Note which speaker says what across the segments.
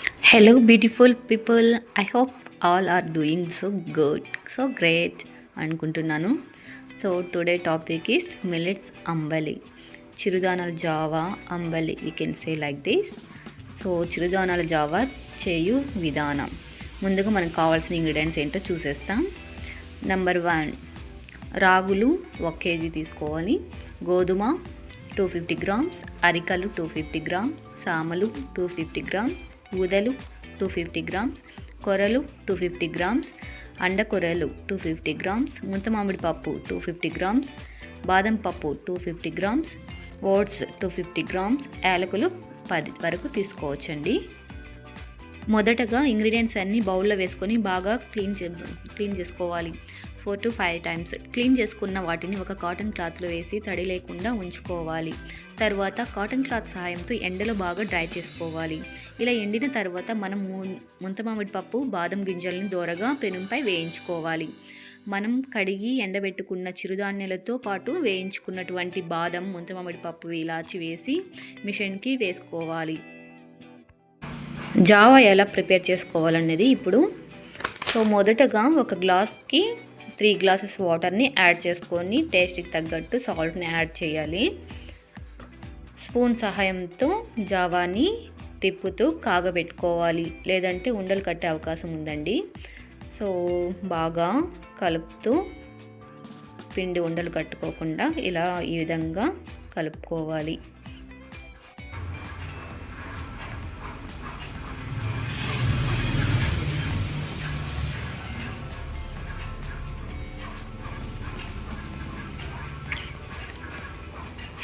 Speaker 1: Hello, beautiful people. I hope all are doing so good, so great. అనుకుంటున్నాను. So today topic is millets ambali, చిరుధానాల జావా అంబలి, we can say like this. So చిరుధానాల జావా చేయు విధానం. ముందుగా మనకు కావాల్సిన ఇంగ్రీడియంట్స్ ఏంటో చూసేస్తాం. నెంబర్ 1, రాగులు 1 kg తీసుకోవాలి. గోధుమ 250 grams, అరికలు 250 grams, సామలు 250 grams, ఊదలు 250 grams, కొర్రలు 250 grams, అండకొర్రలు 250 grams, ముంత మామిడి పప్పు 250 grams, బాదం పప్పు 250 grams, ఓట్స్ 250 grams, యాలకులు 10 వరకు తీసుకోవచ్చండి. మొదటగా ఇంగ్రీడియంట్స్ అన్నీ బౌల్లో వేసుకొని బాగా క్లీన్ చేసుకోవాలి. 4 to 5 times. క్లీన్ చేసుకున్న వాటిని ఒక కాటన్ క్లాత్లో వేసి తడి లేకుండా ఉంచుకోవాలి. తర్వాత కాటన్ క్లాత్ సహాయంతో ఎండలో బాగా డ్రై చేసుకోవాలి. ఇలా ఎండిన తర్వాత మనం ముంతమామిడి పప్పు, బాదం గింజలను దోరగా పెనంపై వేయించుకోవాలి. మనం కడిగి ఎండబెట్టుకున్న చిరుధాన్యాలతో పాటు వేయించుకున్నటువంటి బాదం, ముంతమామిడి పప్పు, ఇలాచి వేసి మిషన్కి వేసుకోవాలి. జావా ఎలా ప్రిపేర్ చేసుకోవాలనేది ఇప్పుడు. సో మొదటగా ఒక గ్లాస్కి 3 glasses వాటర్ని యాడ్ చేసుకొని టేస్ట్కి తగ్గట్టు సాల్ట్ని యాడ్ చేయాలి. స్పూన్ సహాయంతో జావాని తిప్పుతూ కాగబెట్టుకోవాలి, లేదంటే ఉండలు కట్టే అవకాశం ఉందండి. సో బాగా కలుపుతూ పిండి ఉండలు కట్టుకోకుండా ఇలా ఈ విధంగా కలుపుకోవాలి.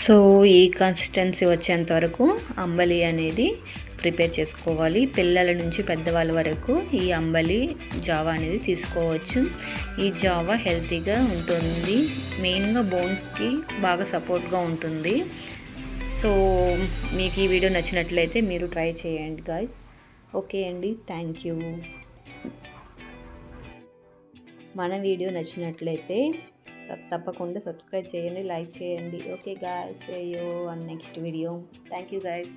Speaker 1: సో ఈ కన్సిస్టెన్సీ వచ్చేంత వరకు అంబలి అనేది ప్రిపేర్ చేసుకోవాలి. పిల్లల నుంచి పెద్దవాళ్ళ వరకు ఈ అంబలి జావా అనేది తీసుకోవచ్చు. ఈ జావా హెల్తీగా ఉంటుంది, మెయిన్గా బోన్స్కి బాగా సపోర్ట్గా ఉంటుంది. సో మీకు ఈ వీడియో నచ్చినట్లయితే మీరు ట్రై చేయండి గాయ్స్. ఓకే అండి, థ్యాంక్ యూ. మన వీడియో నచ్చినట్లయితే తప్పకుండా సబ్స్క్రైబ్ చేయండి, లైక్ చేయండి. Okay guys, see you on next video. Thank you guys.